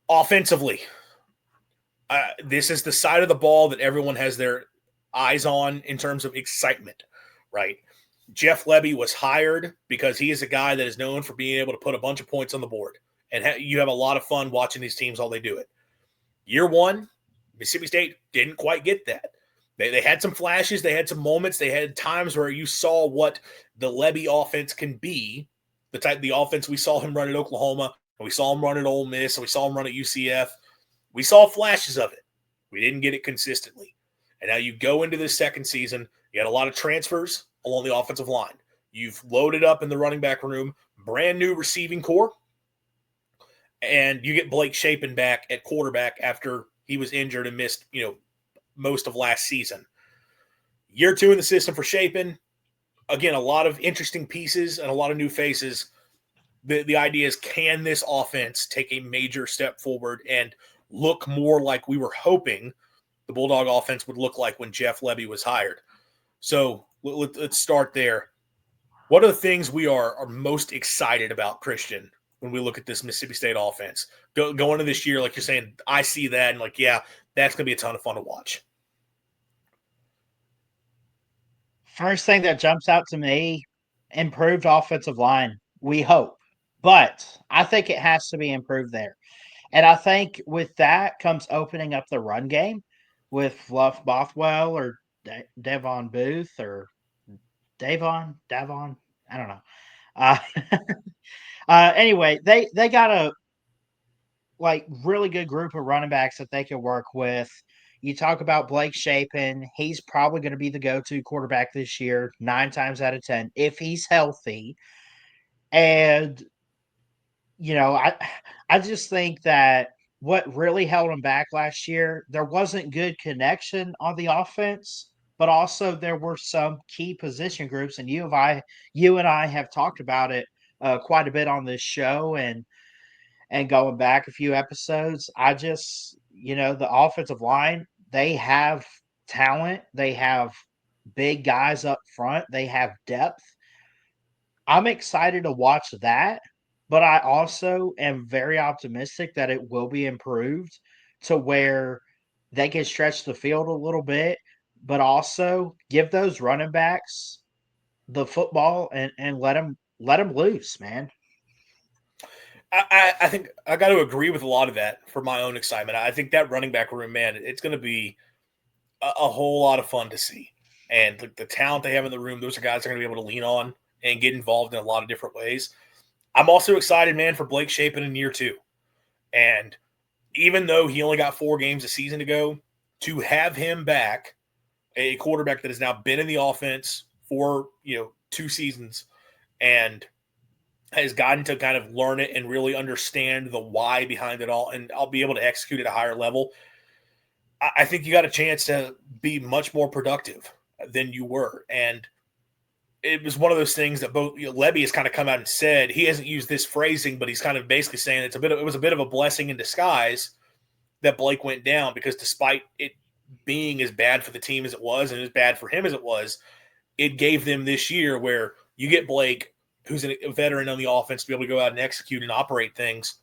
Offensively, this is the side of the ball that everyone has their eyes on in terms of excitement, right? Jeff Lebby was hired because he is a guy that is known for being able to put a bunch of points on the board. And you have a lot of fun watching these teams while they do it. Year one, Mississippi State didn't quite get that. They had some flashes, they had some moments, they had times where you saw what the Lebby offense can be, the offense we saw him run at Oklahoma, and we saw him run at Ole Miss, and we saw him run at UCF. We saw flashes of it. We didn't get it consistently. And now you go into this second season, you had a lot of transfers along the offensive line. You've loaded up in the running back room, brand new receiving core, and you get Blake Shapen back at quarterback after he was injured and missed, most of last season. Year two in the system for Shapen. Again, a lot of interesting pieces and a lot of new faces. The idea is, can this offense take a major step forward and look more like we were hoping the Bulldog offense would look like when Jeff Lebby was hired? So let's start there. What are the things we are most excited about, Christian, when we look at this Mississippi State offense? Going into this year, like you're saying, I see that and that's going to be a ton of fun to watch. First thing that jumps out to me, improved offensive line. We hope. But I think it has to be improved there. And I think with that comes opening up the run game with Fluff Bothwell or Devon Booth or Davon. I don't know. Uh, anyway, they got a really good group of running backs that they can work with. You talk about Blake Shapen. He's probably going to be the go-to quarterback this year, 9 times out of 10, if he's healthy. And I just think that what really held him back last year, there wasn't good connection on the offense, but also there were some key position groups, and you and I have talked about it quite a bit on this show, and going back a few episodes. I just, the offensive line, they have talent, they have big guys up front, they have depth. I'm excited to watch that, but I also am very optimistic that it will be improved to where they can stretch the field a little bit, but also give those running backs the football and let them loose, man. I think I got to agree with a lot of that for my own excitement. I think that running back room, man, it's going to be a whole lot of fun to see. And the talent they have in the room, those are guys that are going to be able to lean on and get involved in a lot of different ways. I'm also excited, man, for Blake Shapen in year two. And even though he only got 4 games a season to go, to have him back, a quarterback that has now been in the offense for 2 seasons and has gotten to kind of learn it and really understand the why behind it all, and I'll be able to execute at a higher level. I think you got a chance to be much more productive than you were. And it was one of those things that both Lebby has kind of come out and said. He hasn't used this phrasing, but he's kind of basically saying it was a bit of a blessing in disguise that Blake went down, because despite it being as bad for the team as it was and as bad for him as it was, it gave them this year where you get Blake, who's a veteran on the offense, to be able to go out and execute and operate things.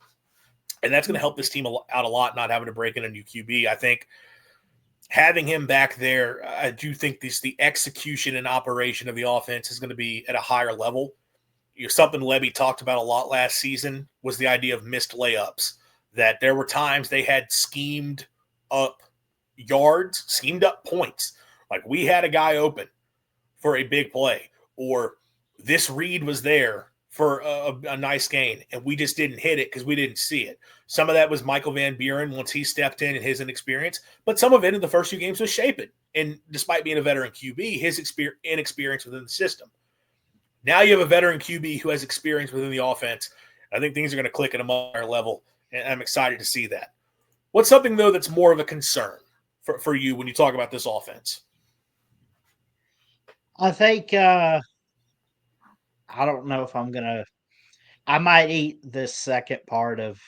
And that's going to help this team out a lot, not having to break in a new QB. I think having him back there, I do think the execution and operation of the offense is going to be at a higher level. Something Lebby talked about a lot last season was the idea of missed layups, that there were times they had schemed up yards, schemed up points. Like, we had a guy open for a big play, or this read was there for a nice gain, and we just didn't hit it because we didn't see it. Some of that was Michael Van Buren once he stepped in and his inexperience, but some of it in the first few games was Shapen. And despite being a veteran QB, his inexperience within the system. Now you have a veteran QB who has experience within the offense. I think things are going to click at a much higher level, and I'm excited to see that. What's something, though, that's more of a concern for you when you talk about this offense? I think I don't know if I might eat this second part of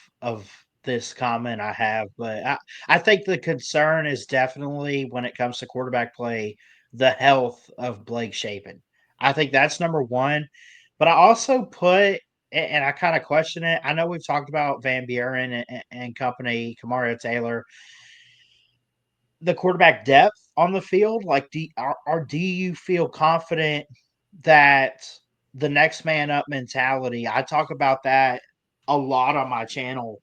this comment I have, but I think the concern is definitely when it comes to quarterback play, the health of Blake Shapen. I think that's number one. But I also put and I kind of question it. I know we've talked about Van Buren and company, Kamario Taylor, the quarterback depth on the field. Like, do you feel confident that the next man up mentality? I talk about that a lot on my channel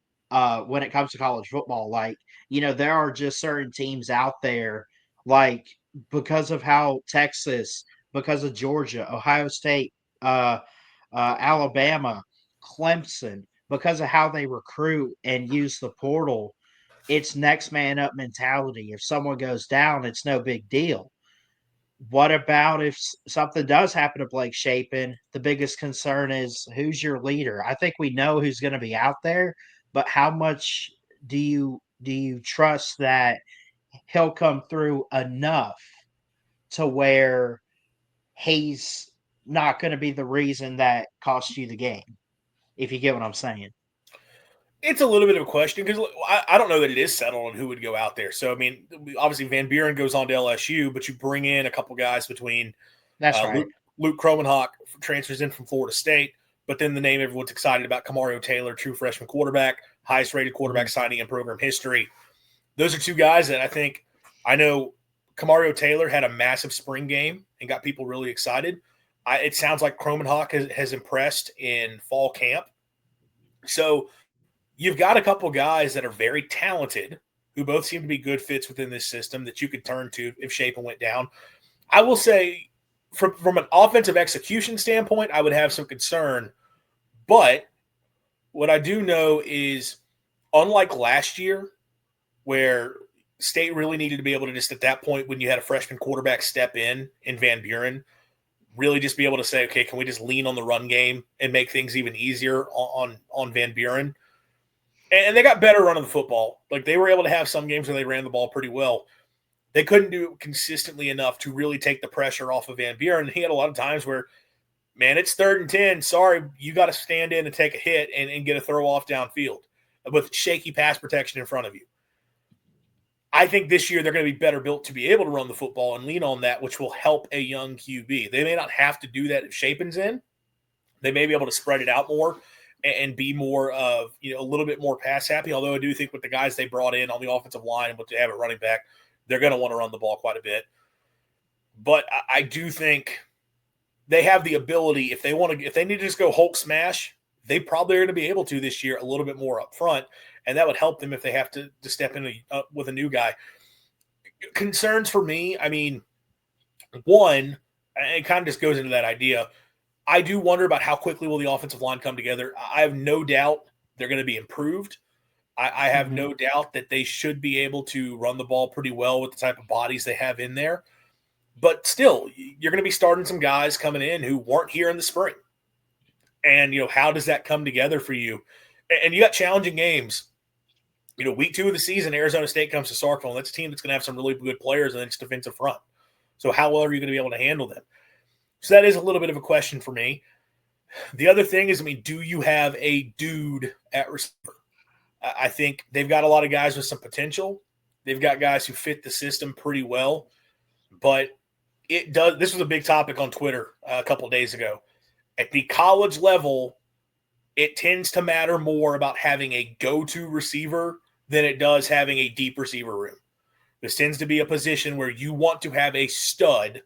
when it comes to college football. Like, there are just certain teams out there, like because of how Texas, because of Georgia, Ohio State, uh, Alabama, Clemson, because of how they recruit and use the portal, it's next man up mentality. If someone goes down, it's no big deal. What about if something does happen to Blake Shapen? The biggest concern is who's your leader. I think we know who's going to be out there, but how much do you trust that he'll come through enough to where he's not going to be the reason that costs you the game? If you get what I'm saying. It's a little bit of a question because I don't know that it is settled on who would go out there. So, I mean, obviously Van Buren goes on to LSU, but you bring in a couple guys between That's right. Luke Kromenhoek transfers in from Florida State, but then the name everyone's excited about, Kamario Taylor, true freshman quarterback, highest rated quarterback signing in program history. Those are two guys that I know Kamario Taylor had a massive spring game and got people really excited. It sounds like Kromenhoek has impressed in fall camp. So you've got a couple guys that are very talented who both seem to be good fits within this system that you could turn to if Shapen went down. I will say from an offensive execution standpoint, I would have some concern. But what I do know is, unlike last year, where State really needed to be able to just at that point when you had a freshman quarterback step in Van Buren, really just be able to say, okay, can we just lean on the run game and make things even easier on Van Buren? And they got better running the football. Like, they were able to have some games where they ran the ball pretty well. They couldn't do it consistently enough to really take the pressure off of Van Buren. He had a lot of times where, man, it's 3rd and 10. Sorry, you got to stand in and take a hit and get a throw off downfield with shaky pass protection in front of you. I think this year they're going to be better built to be able to run the football and lean on that, which will help a young QB. They may not have to do that if Shapen's in. They may be able to spread it out more and be more of, a little bit more pass happy. Although I do think with the guys they brought in on the offensive line and what they have at running back, they're going to want to run the ball quite a bit. But I do think they have the ability, if they need to just go Hulk smash, they probably are going to be able to this year a little bit more up front, and that would help them if they have to step in with a new guy. Concerns for me, I mean, one, it kind of just goes into that idea. I do wonder about how quickly will the offensive line come together. I have no doubt they're going to be improved. I have no doubt that they should be able to run the ball pretty well with the type of bodies they have in there. But still, you're going to be starting some guys coming in who weren't here in the spring. And, how does that come together for you? And you got challenging games. Week 2 of the season, Arizona State comes to Starkville, and that's a team that's going to have some really good players and its defensive front. So how well are you going to be able to handle them? So that is a little bit of a question for me. The other thing is, do you have a dude at receiver? I think they've got a lot of guys with some potential. They've got guys who fit the system pretty well. But this was a big topic on Twitter a couple of days ago. At the college level, it tends to matter more about having a go-to receiver than it does having a deep receiver room. This tends to be a position where you want to have a stud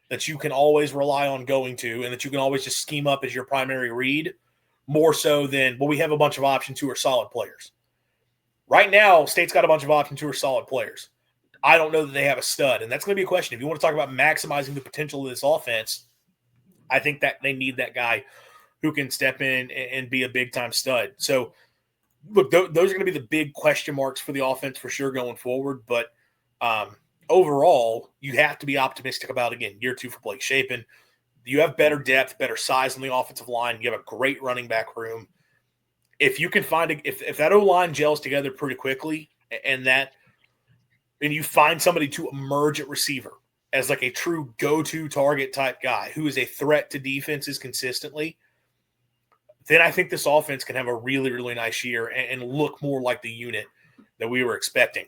that you can always rely on going to and that you can always just scheme up as your primary read, more so than, we have a bunch of options who are solid players. Right now, State's got a bunch of options who are solid players. I don't know that they have a stud, and that's going to be a question. If you want to talk about maximizing the potential of this offense, I think that they need that guy who can step in and be a big-time stud. So, look, those are going to be the big question marks for the offense for sure going forward. But overall, you have to be optimistic about, again, year 2 for Blake Shapen. You have better depth, better size on the offensive line. You have a great running back room. If you can find if that O-line gels together pretty quickly and you find somebody to emerge at receiver as like a true go-to target type guy who is a threat to defenses consistently, then I think this offense can have a really, really nice year and look more like the unit that we were expecting.